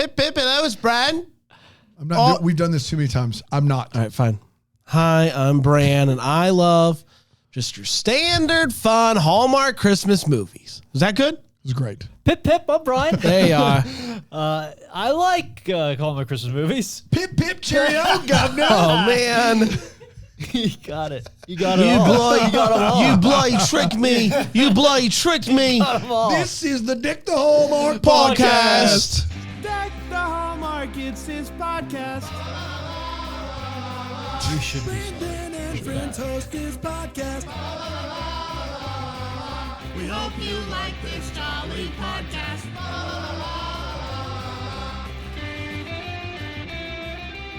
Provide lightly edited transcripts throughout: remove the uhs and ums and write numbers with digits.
Pip, hello, it's Brian. I'm not. We've done this too many times. I'm not. All right, fine. Hi, I'm Bran, and I love just your standard fun Hallmark Christmas movies. Is that good? It was great. Pip, I'm Brian. There you are. I like Hallmark Christmas movies. Pip, cheerio, governor. Oh, man. You got it. You got it all. You got them all. You bloody tricked me. You bloody tricked me. This is the Dick the Hallmark podcast. Deck the Hallmark, it's his podcast. You should be. Brandon and friends host his podcast. We hope you like this jolly podcast.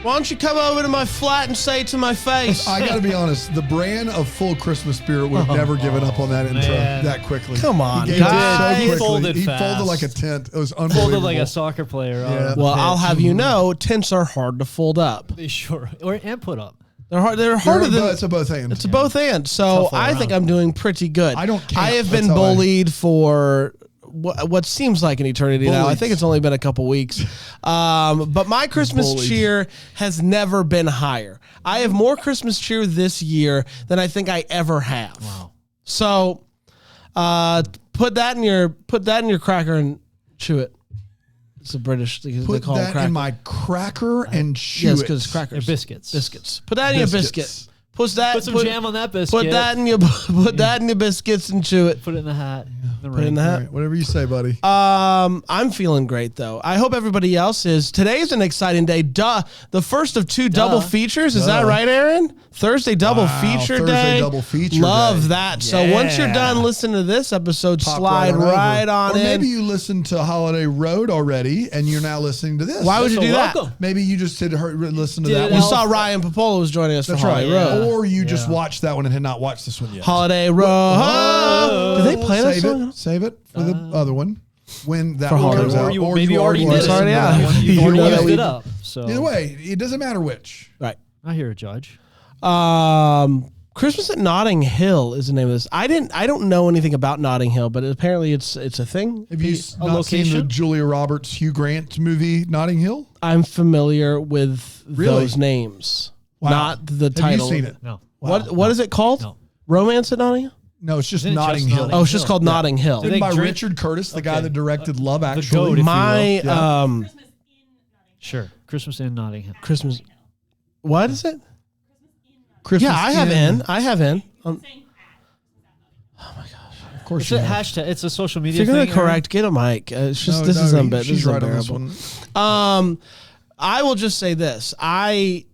Why don't you come over to my flat and say it to my face? I got to be honest. The brand of full Christmas spirit would have never given up on that intro that quickly. Come on, he gave guys. it so quickly. Folded He fast. folded like a tent. It was unbelievable. Folded like a soccer player. Yeah. Well, I'll have you know, tents are hard to fold up. Sure. And put up. They're hard. They're harder than It's a both and. It's a both and. So Tough all I think around. I'm doing pretty good. I don't care. I have That's been how bullied for what seems like an eternity now. I think it's only been a couple weeks. But my Christmas cheer has never been higher. I have more Christmas cheer this year than I think I ever have. Wow. So put that in your cracker and chew it. It's a British. They Put call it that cracker. in my cracker and chew Yes, it. because it's crackers. Biscuits. Biscuits. Put that in your biscuit. Put Put jam on that biscuit. Put that in your biscuits and chew it. Put it in the hat. Put it in the hat. All right, whatever you say, buddy. I'm feeling great though. I hope everybody else is. Today's an exciting day. The first of two double features. Is that right, Aaron? Thursday double feature Thursday day. double feature Love day. that. So once you're done listening to this episode, Pop slide right on or in. maybe you listened to Holiday Road already, and you're now listening to this. Why would you do that? welcome. Maybe you just listen to Did that it one. We saw Ryan Popola was joining us That's for right. Holiday Road. Or you just watched that one and had not watched this one yet. Holiday Road. Did they play that song? Save it for the other one when that For one Holiday comes Road. out. Or you maybe already did It's it. already out. You've You already know used we- it up. So Either way, it doesn't matter which. Right. I hear a judge. Christmas at Notting Hill is the name of this. I don't know anything about Notting Hill, but apparently it's a thing. Have you not seen the location? Julia Roberts, Hugh Grant movie, Notting Hill? I'm familiar with Really? those names, Wow. not the Have title. you seen it? No. What is it called? No. Romance at Notting Hill? No, it's just Isn't it just Notting Hill. Notting Oh, it's just Hill. called Notting Hill. Do they Written by drink- Richard Curtis, the guy Okay. that directed Love goat, Actually. if you My will. Sure. Christmas in Nottingham. Christmas. What is it? Christmas Yeah, I have in. in. I have in. Of course It's you a have. hashtag. It's a social media If you're gonna thing. correct, get a mic. It's just No, this no, is unbearable. she's This is right on this unbearable. one. I will just say this. I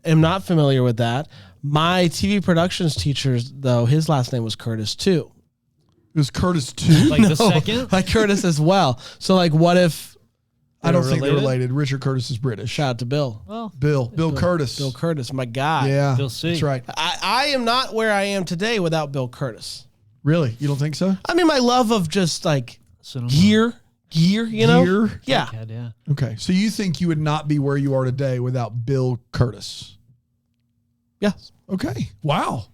am not familiar with that. My TV productions teacher, though, his last name was Curtis too. It was Curtis too. Like the second. Like Curtis as well. So like, what if? I don't They're think they're related? related. Richard Curtis is British. Shout out to Bill. Well, Bill Curtis. Bill Curtis, my guy. Yeah, Bill C. that's right. I am not where I am today without Bill Curtis. Really? You don't think so? I mean, my love of just like cinema. gear, you know? Gear? Yeah. Head, yeah. Okay, so you think you would not be where you are today without Bill Curtis? Yes. Okay. Wow.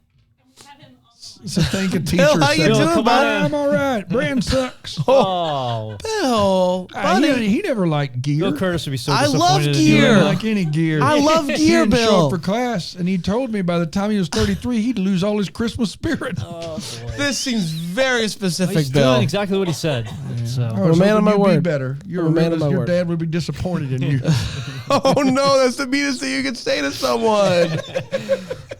So thank a teacher. Bill, how you said, doing, come buddy? on. I'm all right. Brand sucks. Oh. Bill, buddy. He never liked gear. Bill Curtis would be so I disappointed love in gear. He you. didn't like any gear. I love He gear, didn't show Bill. up for class, and he told me by the time he was 33, he'd lose all his Christmas spirit. Oh, boy. This seems very specific, He's Bill. doing exactly what he said. So. I was a man hoping of my you'd word. Be better. You're I'm a man of my your word. dad would be disappointed in you. Oh no, that's the meanest thing you could say to someone.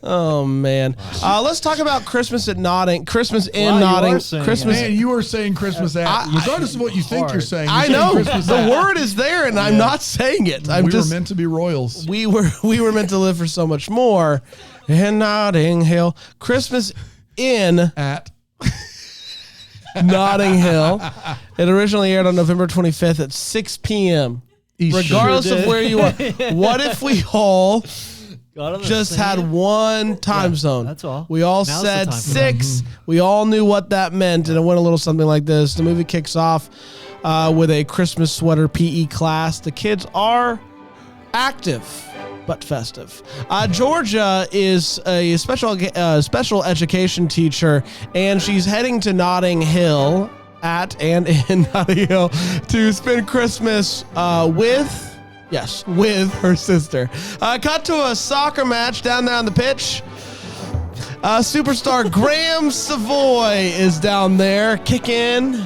Oh man, let's talk about Christmas at Notting. Christmas in Wow, you Notting. are saying Christmas. Man, you are saying Christmas at, regardless of what you think hard. you're saying. I you're saying know Christmas the at. word is there, and I'm not saying it. I'm we just were meant to be royals. we were meant to live for so much more. In Notting Hill, Christmas in At Notting Hill. It originally aired on November 25th at 6 p.m. Regardless Sure of did. where you are, what if we all Got on the just same- had one time zone? that's all. We all Now's the said time for 6. We all knew what that meant, and it went a little something like this. The movie kicks off with a Christmas sweater PE class. The kids are active but festive. Georgia is a special education teacher, and she's heading to Notting Hill at and in Notting Hill to spend Christmas with her sister. Cut to a soccer match down there on the pitch. Superstar Graham Savoy is down there, kicking,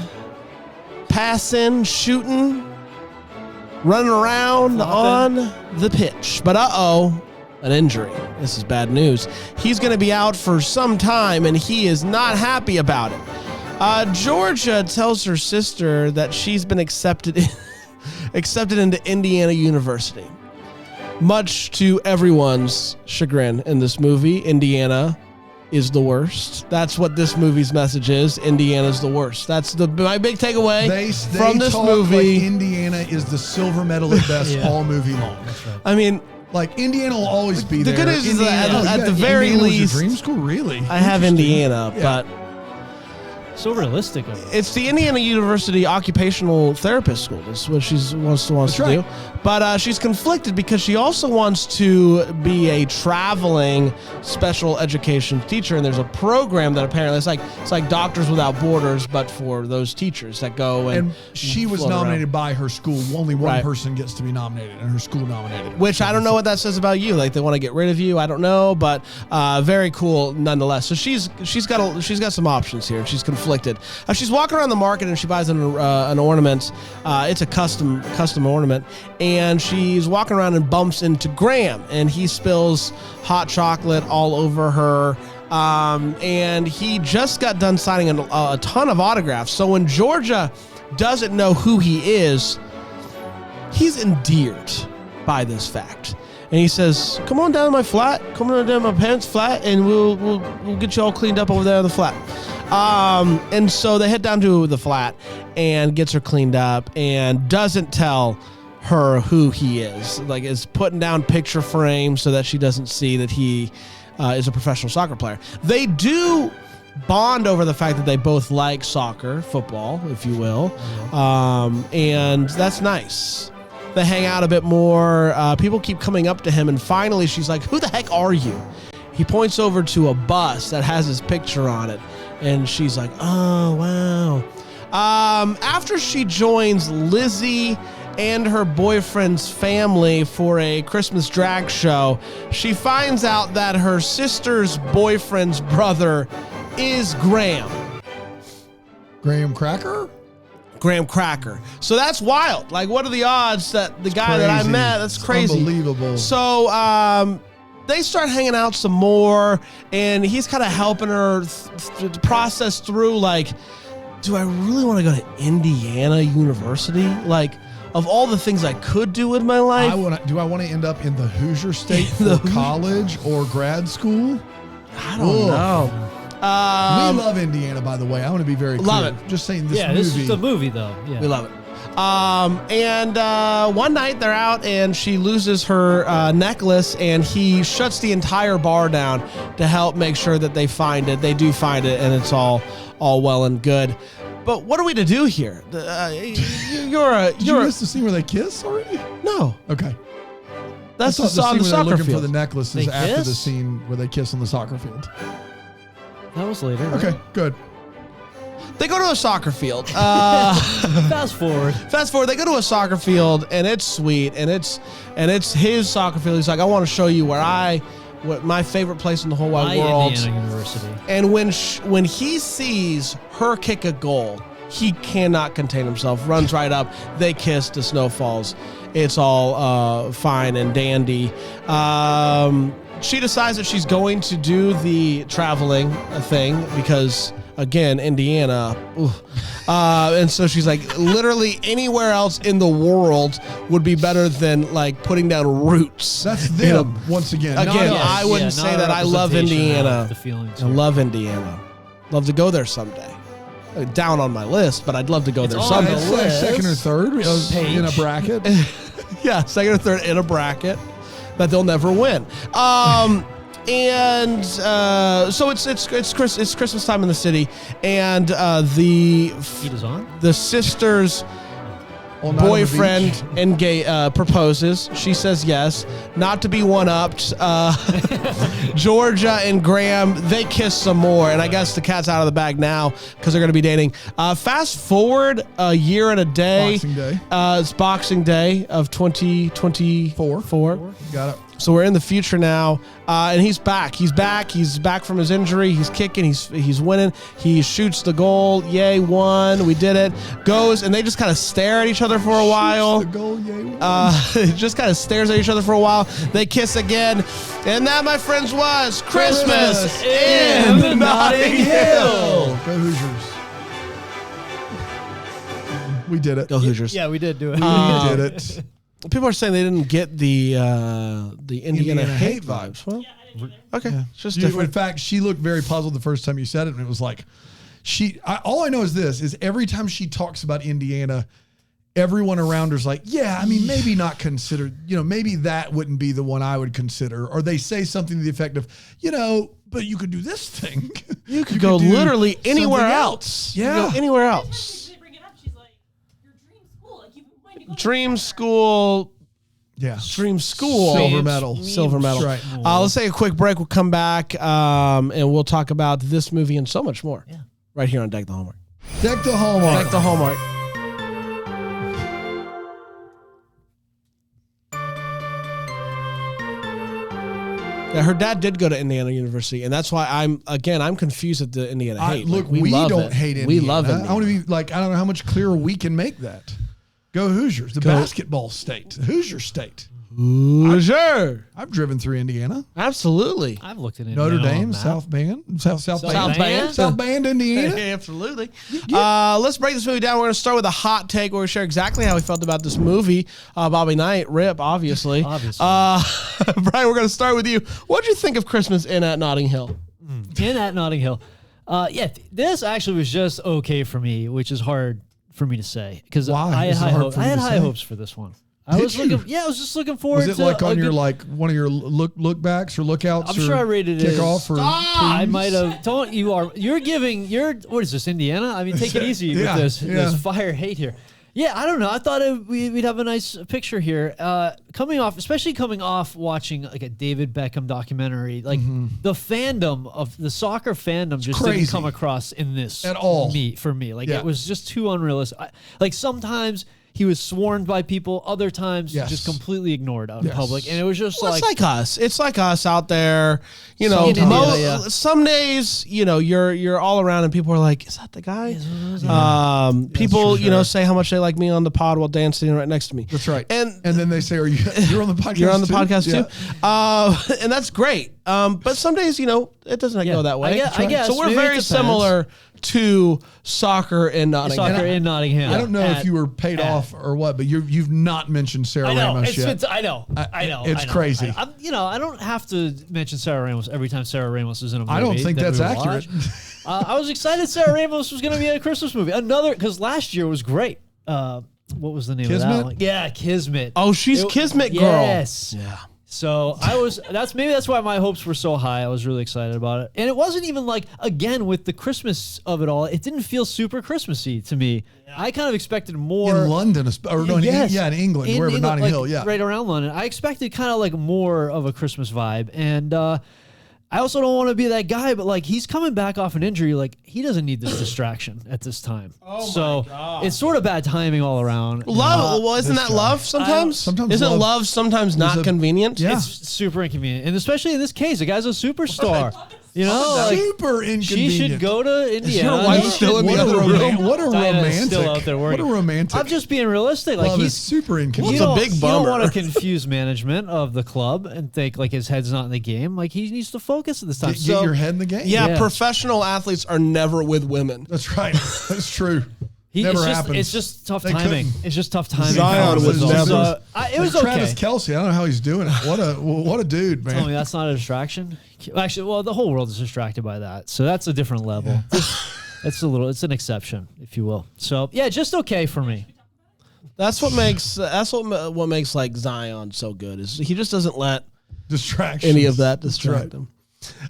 passing, shooting, running around on the pitch. But an injury. This is bad news. He's going to be out for some time, and he is not happy about it. Georgia tells her sister that she's been accepted into Indiana University. Much to everyone's chagrin in this movie, Indiana is the worst. That's what this movie's message is. Indiana's the worst. That's my big takeaway from this movie. Like Indiana is the silver medal at best all movie long. That's right. I mean, like Indiana will always be the there. good news is that at the very Indiana was your least, dream school, really? I have Indiana, but So realistic of it. it's the Indiana University Occupational Therapist School. That's what she wants to do. But she's conflicted because she also wants to be a traveling special education teacher, and there's a program that apparently it's like Doctors Without Borders, but for those teachers that go and she was float nominated around. by her school. Only one person gets to be nominated, and her school nominated her. Which I don't know what that says about you. Like they want to get rid of you. I don't know, but very cool nonetheless. So she's got some options here. She's conflicted. She's walking around the market and she buys an ornament. It's a custom ornament, and she's walking around and bumps into Graham, and he spills hot chocolate all over her. And he just got done signing a ton of autographs. So when Georgia doesn't know who he is, he's endeared by this fact. And he says, "Come on down to my flat. Come on down to my parents' flat, and we'll get you all cleaned up over there on the flat." And so they head down to the flat and gets her cleaned up and doesn't tell her who he is. Like, is putting down picture frames so that she doesn't see that he is a professional soccer player. They do bond over the fact that they both like soccer, football, if you will. And that's nice. They hang out a bit more. People keep coming up to him, and finally she's like, "Who the heck are you?" He points over to a bus that has his picture on it, and she's like, "Oh, wow." After she joins Lizzie and her boyfriend's family for a Christmas drag show, she finds out that her sister's boyfriend's brother is Graham. Graham Cracker? Graham Cracker. So that's wild. Like, what are the odds that the guy that I met, that's crazy. Unbelievable. So, they start hanging out some more, and he's kind of helping her process through, like, do I really want to go to Indiana University? Like, of all the things I could do with my life. Do I want to end up in the Hoosier State for college or grad school? I don't know. We love Indiana, by the way. I want to be very clear. Love it. Just saying this movie. This is the movie, though. Yeah. We love it. And one night they're out and she loses her necklace, and he shuts the entire bar down to help make sure that they find it. They do find it, and it's all well and good. But what are we to do here? Did you miss the scene where they kiss already? No. Okay. That's the scene on the where they're soccer looking field. for the necklaces They after the kiss? scene where they kiss on the soccer field. That was later. Right? Okay, good. They go to a soccer field. Fast forward. They go to a soccer field, and it's sweet, and it's his soccer field. He's like, "I want to show you what my favorite place in the whole wide world." Indiana University. And when he sees her kick a goal, he cannot contain himself. Runs right up. They kiss. The snow falls. It's all fine and dandy. She decides that she's going to do the traveling thing because, again, Indiana. And so she's like, literally anywhere else in the world would be better than like putting down roots. That's them, once again. Again, not us. I wouldn't say that I love Indiana. The feelings. I love Indiana. Love to go there someday. Down on my list, but I'd love to go there on someday. the It's like second or third in a bracket. Yeah, second or third in a bracket that they'll never win. And so it's Christmas time in the city, and Heat is on. the sisters All night on the boyfriend proposes. She says yes. Not to be one-upped. Georgia and Graham, they kiss some more, and I guess the cat's out of the bag now because they're going to be dating. Fast forward a year and a day. Boxing Day. It's Boxing Day of 2024. Got it. So we're in the future now, and he's back. He's back. He's back from his injury. He's kicking. He's winning. He shoots the goal. Yay, won. We did it. Goes, and they just kind of stare at each other for a while. Shoots the goal, yay, won. Just kind of stares at each other for a while. They kiss again, and that, my friends, was Christmas in Notting Hill. Go Hoosiers. We did it. Go Hoosiers. Yeah, we did do it. We did it. People are saying they didn't get the Indiana hate vibes. Well, okay, it's just different. In fact, she looked very puzzled the first time you said it, and it was like, all I know is this: is every time she talks about Indiana, everyone around her's like, yeah, I mean, maybe not considered. Maybe that wouldn't be the one I would consider. Or they say something to the effect of, but you could do this thing. You could go literally anywhere else. Yeah, you could go anywhere else. Dream School. Yeah. Dream School. Silver medal. Silver medal. Right. Let's take a quick break. We'll come back and we'll talk about this movie and so much more. Yeah. Right here on Deck the Hallmark. Deck the Hallmark. Deck the Hallmark. Yeah, her dad did go to Indiana University, and that's why I'm confused at the Indiana hate. Look, we don't hate Indiana. We love Indiana. I want to be I don't know how much clearer we can make that. Go Hoosiers, the basketball state, the Hoosier state. Hoosier. I've driven through Indiana. Absolutely. I've looked at Notre Dame, South Bend, South Bend, Indiana. Absolutely. Let's break this movie down. We're going to start with a hot take where we share exactly how we felt about this movie. Bobby Knight, Rip, obviously. Brian, we're going to start with you. What did you think of Christmas in at Notting Hill? In at Notting Hill. This actually was just okay for me, which is hard for me to say because I had high hopes for this one. I was just looking forward to. Was it like on your one of your look backs or lookouts? I'm sure I rated it. Kickoff or I might have. What is this, Indiana? I mean, take it easy with this fire hate here. Yeah, I don't know. I thought we'd have a nice picture here. Especially coming off watching like a David Beckham documentary, like the fandom of the soccer fandom just didn't come across in this at all. For me, it was just too unrealistic. Sometimes he was swarmed by people, other times just completely ignored out in public, and it was just it's like us. It's like us out there. Some days, you're all around, and people are like, "Is that the guy?" People, say how much they like me on the pod while dancing right next to me. That's right. And then they say, you're on the podcast? You're on the podcast too. And that's great. But some days, it doesn't go that way. I guess. So we're very similar to soccer in Nottingham. I don't know if you were paid off or what, but you've not mentioned Sarah Ramos yet. I know. It's crazy. I don't have to mention Sarah Ramos every time Sarah Ramos is in a movie. I don't think that's accurate. I was excited Sarah Ramos was going to be in a Christmas movie. Because last year was great. What was the name of that one? Yeah, Kismet. Oh, she's Kismet girl. Yes. Yeah. So that's why my hopes were so high. I was really excited about it. And it wasn't even again, with the Christmas of it all, it didn't feel super Christmassy to me. Yeah. I kind of expected more. In London, in England, wherever, Notting Hill, right around London. I expected kind of more of a Christmas vibe. And I also don't want to be that guy, but he's coming back off an injury. He doesn't need this distraction at this time. Oh my God. It's sort of bad timing all around. Love, isn't that love sometimes? Isn't love sometimes not convenient? Yeah. It's super inconvenient. And especially in this case, the guy's a superstar. Super inconvenient. She should go to Indiana. Is your wife still in the other room? What a romantic. Still out there working. What a romantic. I'm just being realistic. He's super inconvenient. It's a big bummer. You don't want to confuse management of the club and think his head's not in the game. He needs to focus at this time. Get your head in the game. Yeah, professional athletes are never with women. That's right. That's true. Never happens. It's just tough timing. It's just tough timing. Zion was never. It was okay. Travis Kelce, I don't know how he's doing it. What a dude, man. Tell me that's not a distraction. Actually, the whole world is distracted by that. So that's a different level. Yeah. It's an exception, if you will. So yeah, just okay for me. That's what makes Zion so good. Is he just doesn't let distractions any of that distract him.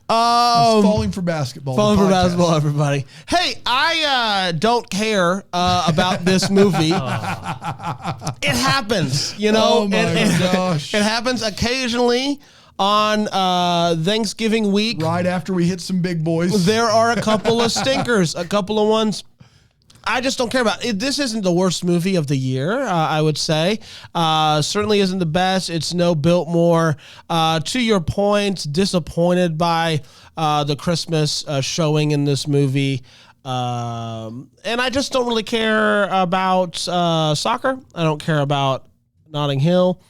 Falling for Basketball. Falling for Basketball, everybody. Hey, I don't care about this movie. It happens, you know. Oh my gosh! It happens occasionally on Thanksgiving week. Right after we hit some big boys. There are a couple of stinkers, a couple of ones I just don't care about. This isn't the worst movie of the year, I would say. Certainly isn't the best. It's no Biltmore. To your point, disappointed by the Christmas showing in this movie. And I just don't really care about soccer. I don't care about Notting Hill.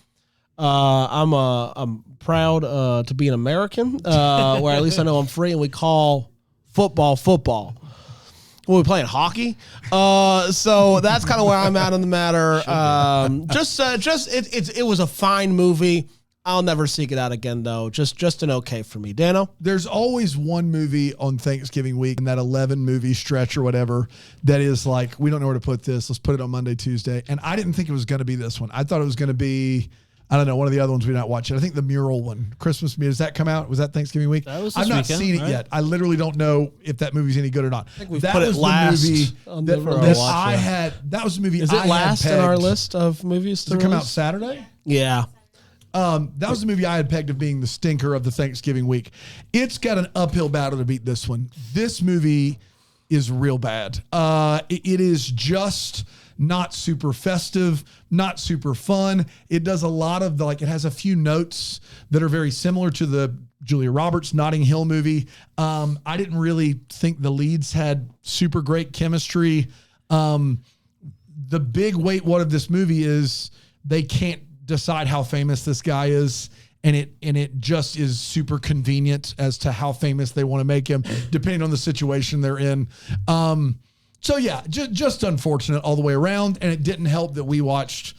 I'm proud to be an American, where at least I know I'm free, and we call football. Well, we playing hockey, so that's kind of where I'm at on the matter. It was a fine movie. I'll never seek it out again, though. Just an okay for me. Dano? There's always one movie on Thanksgiving week in that 11 movie stretch or whatever that is like, we don't know where to put this. Let's put it on Monday, Tuesday. And I didn't think it was going to be this one. I thought it was going to be, I don't know, one of the other ones we not watching. I think the Mural one, Christmas Mural. Does that come out? Was that Thanksgiving week? That was this I've not weekend, seen it right? yet. I literally don't know if that movie's any good or not. I think we've that put it was last the movie on that, the that list. I had. That was the movie. Is it I had last in our pegged. list of movies to Does it come out release? Saturday? Yeah. That was the movie I had pegged of being the stinker of the Thanksgiving week. It's got an uphill battle to beat this one. This movie is real bad. It is just not super festive, not super fun. It does a lot of it has a few notes that are very similar to the Julia Roberts Notting Hill movie. I didn't really think the leads had super great chemistry. The big what of this movie is they can't decide how famous this guy is, and it just is super convenient as to how famous they want to make him, depending on the situation they're in. So yeah, just unfortunate all the way around, and it didn't help that we watched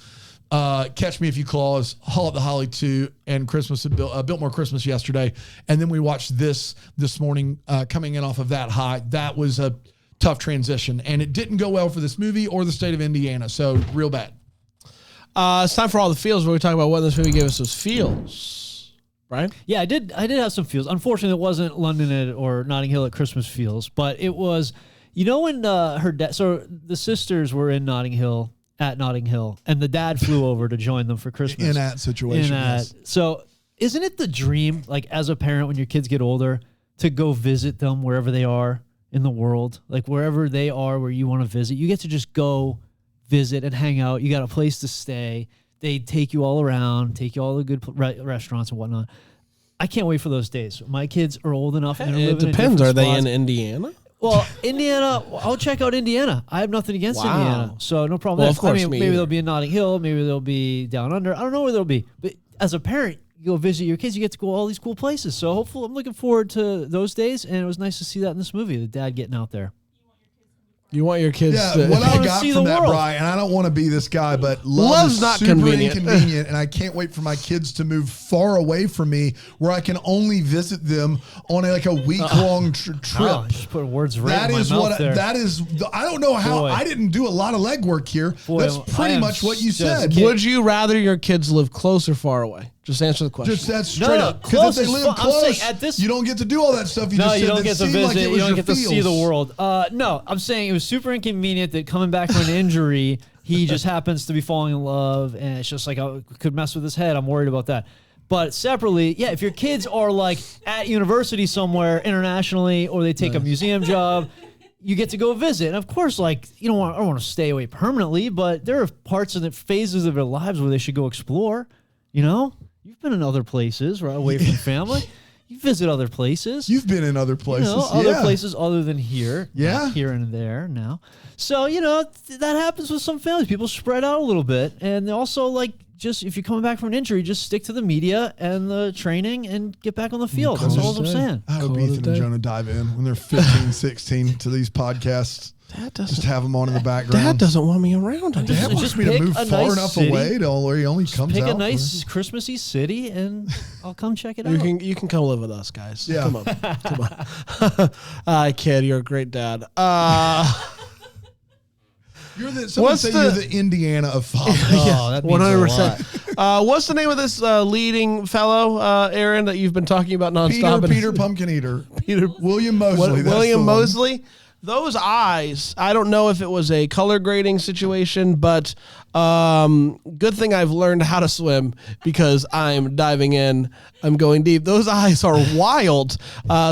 Catch Me If You Clause, Haul Up the Holly 2, and Christmas at Biltmore Christmas yesterday, and then we watched this morning, coming in off of that high. That was a tough transition, and it didn't go well for this movie or the state of Indiana. So real bad. It's time for all the feels, where we talk about what this movie gave us those feels. Right? Yeah, I did have some feels. Unfortunately, it wasn't London or Notting Hill at Christmas feels, but it was, when her dad, so the sisters were in Notting Hill, and the dad flew over to join them for Christmas. In that situation, yes. So isn't it the dream, like as a parent, when your kids get older, to go visit them wherever they are in the world, like wherever they are, where you want to visit, you get to just go visit and hang out. You got a place to stay. They take you all around, take you all the good restaurants and whatnot. I can't wait for those days. My kids are old enough. And they're It living depends. In Are they spots. in Indiana? Well, Indiana, I'll check out Indiana. I have nothing against Wow. Indiana, so no problem. Well, there. of course, I mean, me maybe either. they'll be in Notting Hill. Maybe they'll be down under. I don't know where they'll be. But as a parent, you go visit your kids. You get to go all these cool places. So hopefully, I'm looking forward to those days. And it was nice to see that in this movie, the dad getting out there. You want your kids Yeah, to... what I wanna got see from the that, world. Brian, and I don't want to be this guy, but love Love's is not super convenient. inconvenient, and I can't wait for my kids to move far away from me, where I can only visit them on a week-long trip. Oh, just put words right That in my is mouth what there. I don't know how. Boy. I didn't do a lot of legwork here. Boy, That's I pretty am much what you just said. kidding. Would you rather your kids live close or far away? Just answer the question. Just that's No, straight no, up. Because close if they is live fun. I'm saying close, at this- you don't get to do all that stuff. You No, just you said don't that get to seemed like visit. it You was don't your get to see the feels. world. No, I'm saying it was super inconvenient that coming back from an injury, he just happens to be falling in love, and it's just like, I could mess with his head. I'm worried about that. But separately, yeah, if your kids are like at university somewhere internationally, or they take a museum job, you get to go visit. And of course, I don't want to stay away permanently, but there are parts of the phases of their lives where they should go explore. You've been in other places, right, away from family. You visit other places. You've been in other places. Other yeah. places other than here. Yeah. Not here and there now. So, that happens with some families. People spread out a little bit. And also, just if you're coming back from an injury, just stick to the media and the training and get back on the field. That's all I'm saying. I hope Call it a Ethan and day. Jonah dive in when they're 15, 16 to these podcasts. Dad Just doesn't, have them on in the background. Dad doesn't want me around. Dad Just wants me to pick move a far nice enough city. away to where he only comes Pick out. a nice Christmassy city, and I'll come check it out. You can come live with us, guys. Yeah. Come on. I kid. You're a great dad. Someone say you're the Indiana of fathers. Oh, that means 100%. What's the name of this leading fellow, Aaron, that you've been talking about nonstop? Peter Pumpkin Eater. Peter William Mosley. William Mosley. Those eyes, I don't know if it was a color grading situation, but good thing I've learned how to swim because I'm diving in. I'm going deep. Those eyes are wild.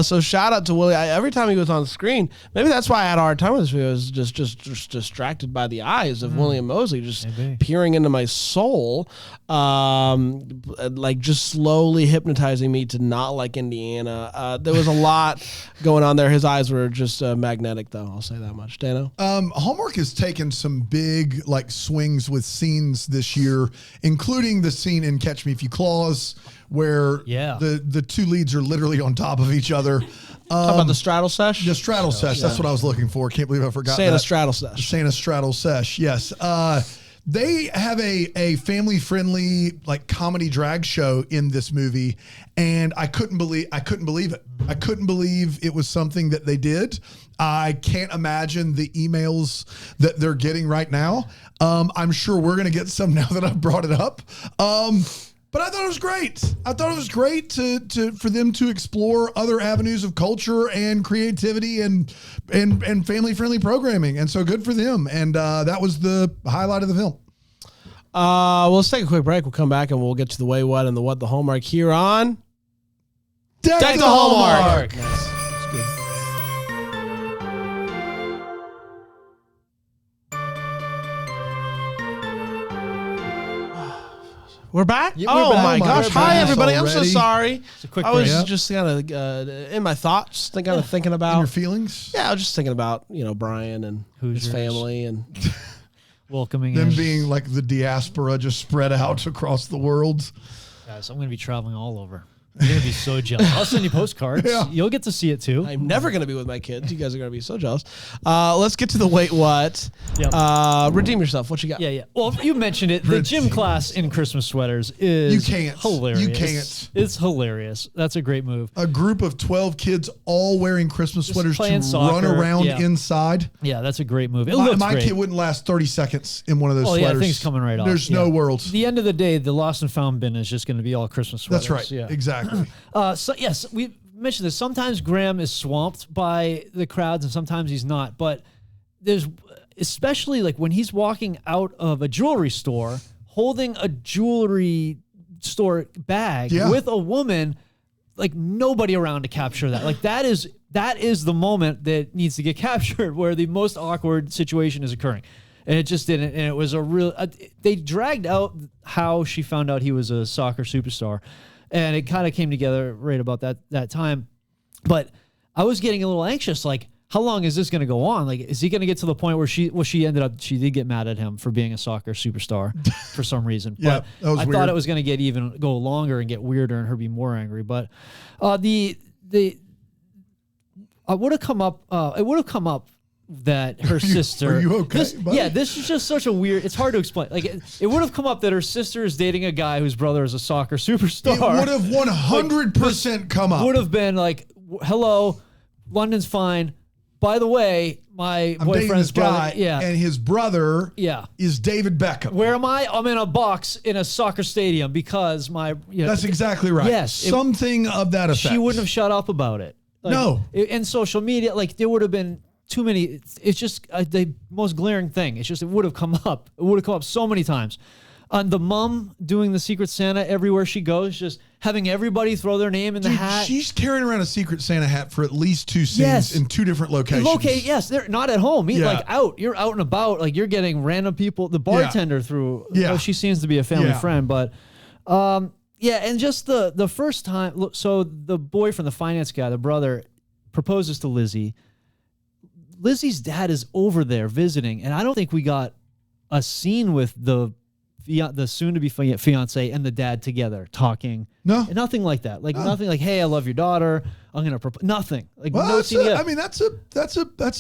So shout out to Willie. Every time he was on the screen, maybe that's why I had a hard time with this video. I was just distracted by the eyes of William Mosley, just peering into my soul, like just slowly hypnotizing me to not like Indiana. There was a lot going on there. His eyes were just magnetic, though. I'll say that much. Dano? Hallmark has taken some big swings with scenes this year, including the scene in Catch Me If You Claws, where the two leads are literally on top of each other. Talk about the straddle sesh? The straddle sesh. That's what I was looking for. Can't believe I forgot Santa straddle sesh. Santa straddle sesh. Yes. They have a family-friendly comedy drag show in this movie, and I couldn't believe it. I couldn't believe it was something that they did. I can't imagine the emails that they're getting right now. I'm sure we're going to get some now that I've brought it up. But I thought it was great. I thought it was great for them to explore other avenues of culture and creativity and family-friendly programming. And so good for them. And that was the highlight of the film. Well, let's take a quick break. We'll come back and we'll get to the way, what, and the what, the Hallmark here on Deck the Hallmark. Yes. That's good. We're back? Yeah, we're back. My gosh. We're Hi, back everybody. I'm so already. sorry. It's a quick I was break. just kind of in my thoughts, thinking In about. your feelings? Yeah, I was just thinking about, Brian and his Hoosiers. family and Welcoming Them in. being the diaspora just spread out across the world. Guys, I'm going to be traveling all over. You're going to be so jealous. I'll send you postcards. Yeah. You'll get to see it too. I'm never going to be with my kids. You guys are going to be so jealous. Let's get to the wait what. Yep. Redeem yourself. What you got? Yeah. Well, you mentioned it. The gym class in Christmas sweaters is You can't. hilarious. You can't. It's hilarious. That's a great move. A group of 12 kids all wearing Christmas sweaters to playing run soccer. around Yeah. inside. Yeah, that's a great move. It looks My great. kid wouldn't last 30 seconds in one of those Oh, sweaters. yeah, thing's coming right off. There's Yeah. no world. At the end of the day, the lost and found bin is just going to be all Christmas sweaters. That's right. Yeah. Exactly. So yes, we mentioned this. Sometimes Graham is swamped by the crowds, and sometimes he's not. But there's especially when he's walking out of a jewelry store, holding a jewelry store bag with a woman, nobody around to capture that. That is the moment that needs to get captured, where the most awkward situation is occurring. And it just didn't. And it was a real. They dragged out how she found out he was a soccer superstar. And it kind of came together right about that time. But I was getting a little anxious, how long is this going to go on? Is he going to get to the point where she did get mad at him for being a soccer superstar for some reason. Yeah, But that was I weird. thought it was going to go longer and get weirder and her be more angry. But it would have come up that her sister. Are you okay, buddy? This is just such a weird. It's hard to explain. It would have come up that her sister is dating a guy whose brother is a soccer superstar. It would have 100% come up. Would have been hello, London's fine. By the way, my I'm dating boyfriend's this guy, brother. and his brother Yeah. is David Beckham. Where am I? I'm in a box in a soccer stadium because my. That's exactly right. Yes, Something of that effect. She wouldn't have shut up about it. No. In social media, there would have been too many. It's just the most glaring thing. It's just it would have come up. It would have come up so many times. And the mom doing the Secret Santa everywhere she goes, just having everybody throw their name in the hat. She's carrying around a Secret Santa hat for at least 2 scenes in 2 different locations. Yes, they're not at home. Yeah. Out. You're out and about. You're getting random people. The bartender through. Yeah. She seems to be a family friend, but and just the first time. Look, so the boyfriend, the finance guy, the brother, proposes to Lizzie. Lizzie's dad is over there visiting, and I don't think we got a scene with the soon-to-be fiance and the dad together talking. No. Nothing like that. Nothing like, hey, I love your daughter. I'm going to propose. Nothing. No scene yet. That's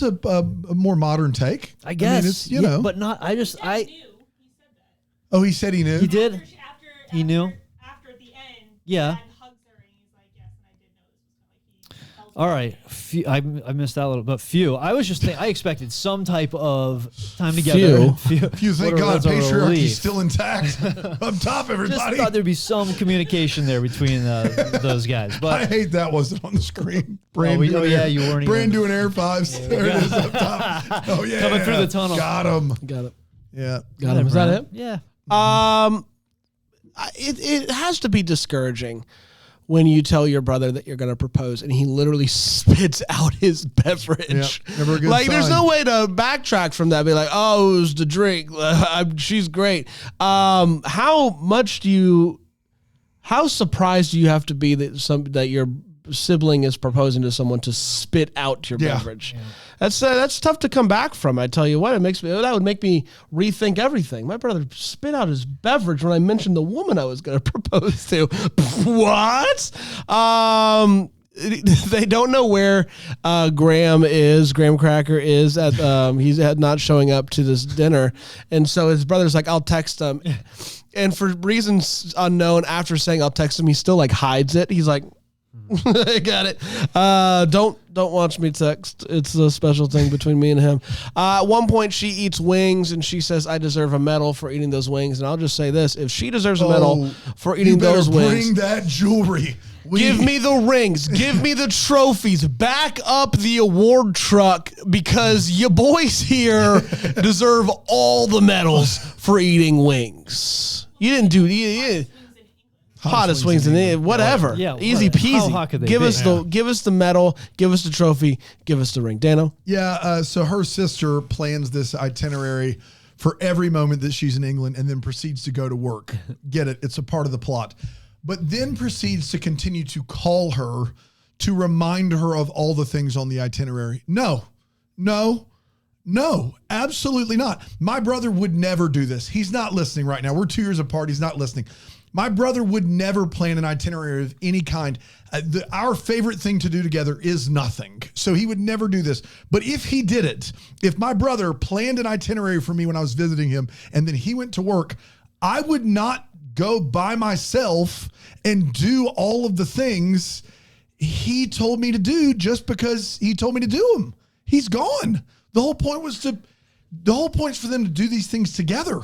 a more modern take. I guess. it's, you know. But not, Dad knew. He said that. Oh, he said he knew? He did? After, He knew? After the end, Yeah. Dad hugs her and he's like, yes, and I did know this was All right. I missed that a little, but few. I was just thinking, I expected some type of time together. Few, thank God, patriarchy's still intact. Up top, everybody. Just thought there'd be some communication there between those guys. But I hate that wasn't on the screen. you weren't Brand doing air fives. There it is up top. Oh, yeah. Coming through the tunnel. Got him. Got it. Yeah. Got him. Is that it? Yeah. It has to be discouraging when you tell your brother that you're going to propose and he literally spits out his beverage. Yeah, never a good like, there's sign. no way to backtrack from that. Be like, oh, it was the drink. She's great. How surprised do you have to be that your sibling is proposing to someone to spit out your beverage? Yeah. That's tough to come back from. I tell you what, that would make me rethink everything. My brother spit out his beverage when I mentioned the woman I was going to propose to. What? They don't know where Graham Cracker is at. He's not showing up to this dinner, and so his brother's like, "I'll text him," and for reasons unknown, after saying I'll text him, he still like hides it. He's like, I got it. Don't watch me text. It's a special thing between me and him. At one point, she eats wings, and she says, "I deserve a medal for eating those wings." And I'll just say this: if she deserves a medal for eating those wings, bring that jewelry. Give me the rings. Give me the trophies. Back up the award truck because you boys here deserve all the medals for eating wings. You didn't do. Hottest wings in the whatever. Yeah, easy peasy. How hot could they give us the medal, give us the trophy, give us the ring. Dano? Yeah, so her sister plans this itinerary for every moment that she's in England and then proceeds to go to work. Get it? It's a part of the plot. But then proceeds to continue to call her to remind her of all the things on the itinerary. No, absolutely not. My brother would never do this. He's not listening right now. We're 2 years apart. He's not listening. My brother would never plan an itinerary of any kind. Our favorite thing to do together is nothing. So he would never do this. But if he did it, if my brother planned an itinerary for me when I was visiting him and then he went to work, I would not go by myself and do all of the things he told me to do just because he told me to do them. He's gone. The whole point's for them to do these things together.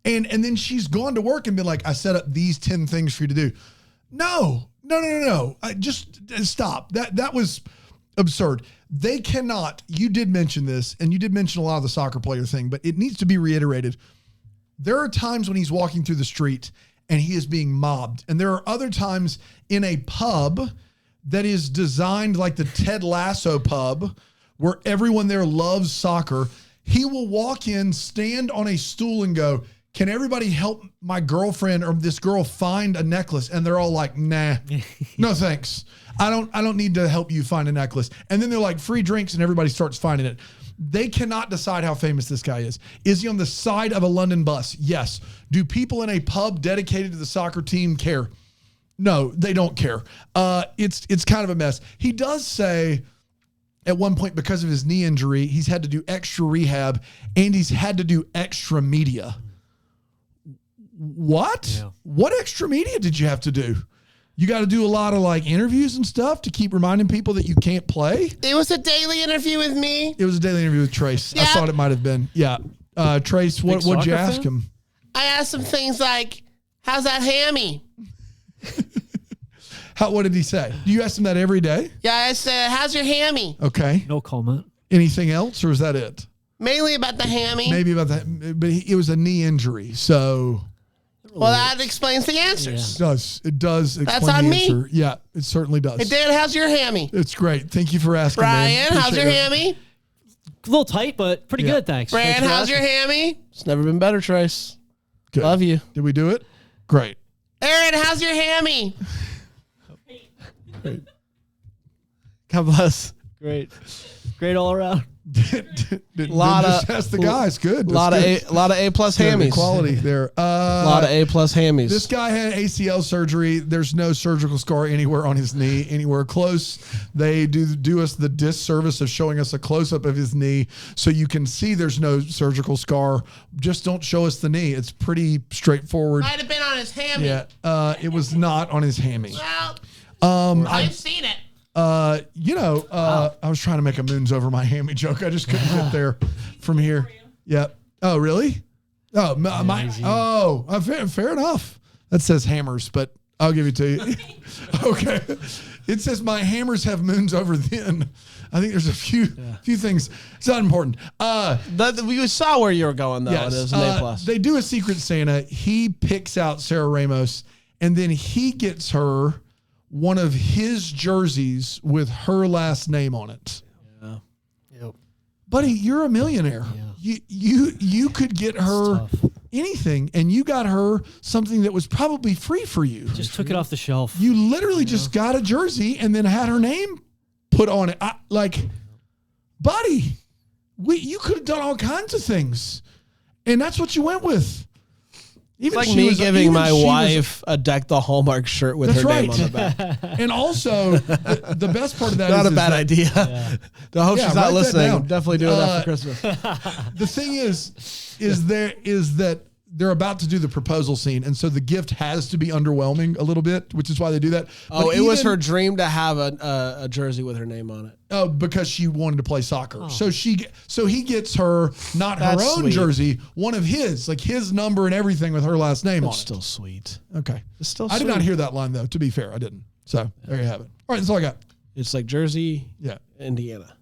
And then she's gone to work and been like, I set up these 10 things for you to do. No. Just stop. That was absurd. They cannot, you did mention this, and you did mention a lot of the soccer player thing, but it needs to be reiterated. There are times when he's walking through the street and he is being mobbed. And there are other times in a pub that is designed like the Ted Lasso pub where everyone there loves soccer. He will walk in, stand on a stool and go, "Can everybody help my girlfriend or this girl find a necklace?" And they're all like, "Nah, no thanks. I don't need to help you find a necklace." And then they're like, "Free drinks," and everybody starts finding it. They cannot decide how famous this guy is. Is he on the side of a London bus? Yes. Do people in a pub dedicated to the soccer team care? No, they don't care. It's kind of a mess. He does say at one point, because of his knee injury, he's had to do extra rehab and he's had to do extra media. What? Yeah. What extra media did you have to do? You got to do a lot of like interviews and stuff to keep reminding people that you can't play. It was a daily interview with me. It was a daily interview with Trace. Yeah. I thought it might have been. Yeah. Trace, what'd you ask him? I asked him things like, "How's that hammy?" What did he say? Do you ask him that every day? Yeah, I said, "How's your hammy?" Okay. No comment. Anything else, or is that it? Mainly about the hammy. Maybe about that, but it was a knee injury, so. Well, that explains the answers. Yeah. It does explain That's on the me. answer. Yeah, it certainly does. Hey, Dan, how's your hammy? It's great. Thank you for asking, Brian, how's your hammy? A little tight, but pretty good, thanks. Brad, how's your hammy? It's never been better, Trace. Good. Love you. Did we do it? Great. Aaron, how's your hammy? Great. God bless. Great all around. Ask the guys. Good. A lot of A plus hammies. Quality there. A lot of A plus hammies. This guy had ACL surgery. There's no surgical scar anywhere on his knee, anywhere close. They do us the disservice of showing us a close up of his knee so you can see there's no surgical scar. Just don't show us the knee. It's pretty straightforward. Might have been on his hammy. Yeah. It was not on his hammy. Well, I've seen it. I was trying to make a moons over my hammy joke. I just couldn't get there from here. Yep. Oh, really? Oh, fair enough. That says hammers, but I'll give it to you. Okay. It says my hammers have moons over then. I think there's a few things. It's not important. We saw where you were going, though. Yes. It was an A+. They do a Secret Santa. He picks out Sarah Ramos, and then he gets her one of his jerseys with her last name on it. Yeah. Yep. Buddy, you're a millionaire. Yeah. You could get her anything, and you got her something that was probably free for you. Just took it off the shelf. You literally just got a jersey and then had her name put on it. Buddy, you could have done all kinds of things, and that's what you went with. It's like me giving my wife a Deck the Hallmark shirt with her name on the back. And also, the best part of that not a bad idea. Yeah. I hope she's not listening. I'm definitely doing that for Christmas. The thing is that they're about to do the proposal scene, and so the gift has to be underwhelming a little bit, which is why they do that. But it was her dream to have a jersey with her name on it. Oh, because she wanted to play soccer. Oh. So he gets her not her own jersey, one of his, like his number and everything with her last name on it. Still sweet. Okay. It's still I did not hear that line, though, to be fair. I didn't. So there you have it. All right, that's all I got. It's like Jersey, Indiana.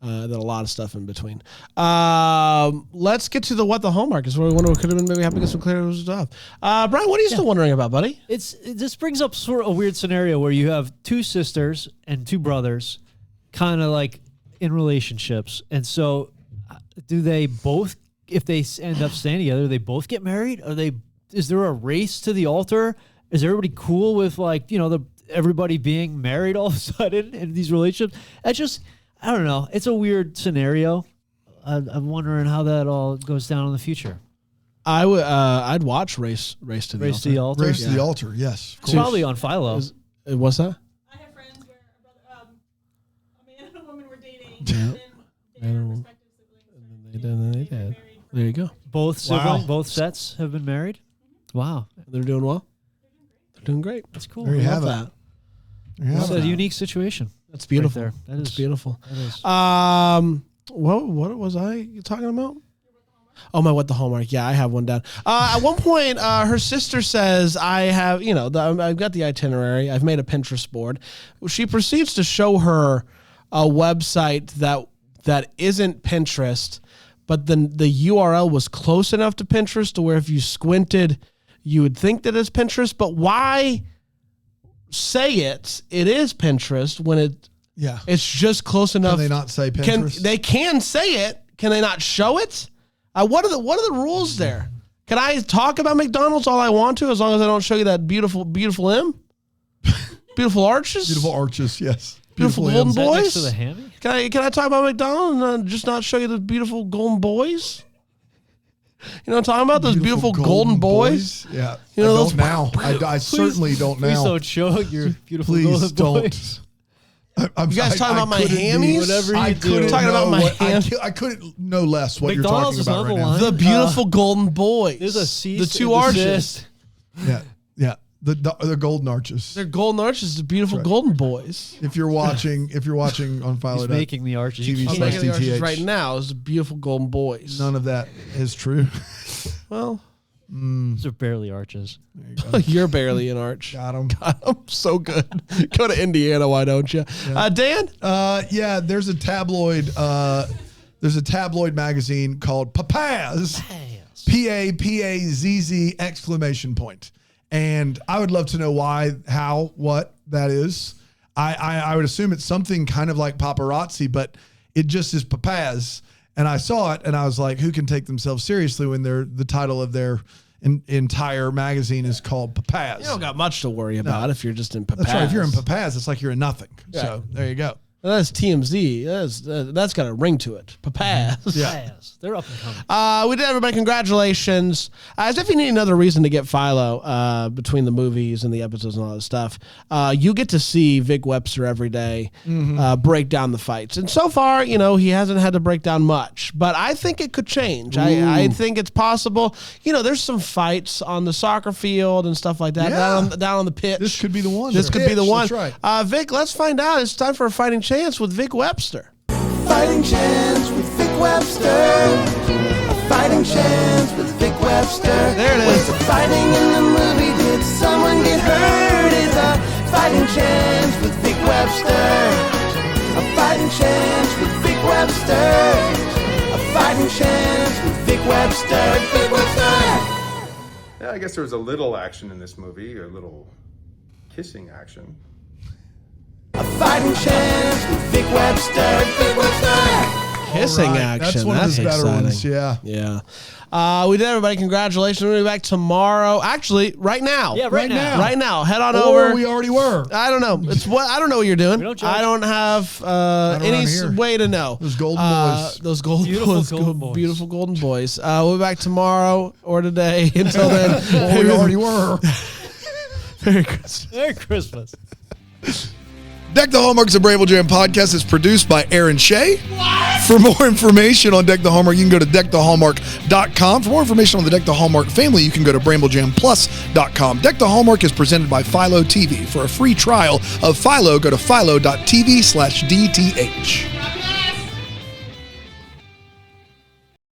Then a lot of stuff in between. Let's get to what the Hallmark is. Where we wonder what could have been maybe helping us some clarity stuff. Brian, what are you still wondering about, buddy? This brings up sort of a weird scenario where you have two sisters and two brothers, kind of like in relationships, and so do they both? If they end up staying together, they both get married? Is there a race to the altar? Is everybody cool with everybody being married all of a sudden in these relationships? I don't know. It's a weird scenario. I'm wondering how that all goes down in the future. I'd watch Race to the Altar. Race to the Altar? Race to the Altar, yes. It's probably on Philo. What's that? I have friends where a man and a woman were dating, and then their respective siblings. And then they did. There you go. Both siblings, both sets have been married? Mm-hmm. Wow. They're doing well? They're doing great. That's cool. There you have that. It's a unique situation. That's beautiful. Right there. That's beautiful. That is. What was I talking about? Oh, my What the Hallmark. Yeah, I have one down. At one point, her sister says, I have, I've got the itinerary. I've made a Pinterest board. She proceeds to show her a website that isn't Pinterest, but then the URL was close enough to Pinterest to where if you squinted, you would think that it's Pinterest. But why say it is Pinterest when it's just close enough? Can they not say Pinterest? They can say it. Can they not show it? What are the rules there? Can I talk about McDonald's all I want to as long as I don't show you that beautiful M? Beautiful arches? Beautiful arches, yes. Beautiful golden boys? Next to the hammy? Can I talk about McDonald's and just not show you the beautiful golden boys? You know what I'm talking about? Those beautiful golden boys? Yeah. You know, I don't now. I certainly don't now. Please don't show your beautiful Please golden boys. don't. You guys talking about my hammies? Whatever you do. Talking about my hammies? I couldn't know less what McDonald's you're talking about right is now. on the The beautiful golden boys. There's a cease the two and arches. desist. Yeah. The golden arches. They're golden arches, the beautiful golden boys. If you're watching on Philo. He's making the arches. TV I'm making the arches DTH. right now. It's the beautiful golden boys. None of that is true. Well, Those are barely arches. you're barely an arch. Got him. So good. Go to Indiana, why don't you? Dan? Yeah, there's a tabloid magazine called Papaz. P-A-P-A-Z-Z exclamation point. And I would love to know why, how, what that is. I would assume it's something kind of like paparazzi, but it just is Papaz. And I saw it and I was like, who can take themselves seriously when the title of their entire magazine is called Papaz? You don't got much to worry about if you're just in Papaz. That's right. If you're in Papaz, it's like you're in nothing. Yeah. So there you go. That's TMZ. That's got a ring to it. Papaz. Yes, they're up and coming. We did, everybody. Congratulations. As if you need another reason to get Philo between the movies and the episodes and all that stuff, you get to see Vic Webster every day break down the fights. And so far, he hasn't had to break down much. But I think it could change. I think it's possible. There's some fights on the soccer field and stuff like that down on the pitch. This could be the one. This could be the one. That's right. Vic, let's find out. It's time for a fighting chance with Vic Webster. Fighting chance with Vic Webster. A fighting chance with Vic Webster. There it is. Was the fighting in the movie? Did someone get hurt? It's a fighting chance with Vic Webster. A fighting chance with Vic Webster. A fighting chance with Vic Webster. Vic Webster. Yeah, I guess there was a little action in this movie, a little kissing action. A fighting chance with Vic Webster. Vic Webster. Kissing Right. action. That's one of his better exciting. ones. Yeah. Yeah. We did, everybody. Congratulations. We'll be back tomorrow. Actually, right now. Yeah, right now. Right now. Head on Or over. we already were. I don't know. I don't know what you're doing. We don't judge. I don't have any around here. way to know. Those golden boys. Those golden Beautiful boys. golden boys. Beautiful golden boys. We'll be back tomorrow or today. Until then. Or we already were. Merry Christmas. Merry Christmas. Deck the Hallmark's a Bramble Jam podcast. Is produced by Aaron Shea. For more information on Deck the Hallmark, you can go to deckthehallmark.com. For more information on the Deck the Hallmark family, you can go to bramblejamplus.com. Deck the Hallmark is presented by Philo TV. For a free trial of Philo, go to philo.tv/DTH.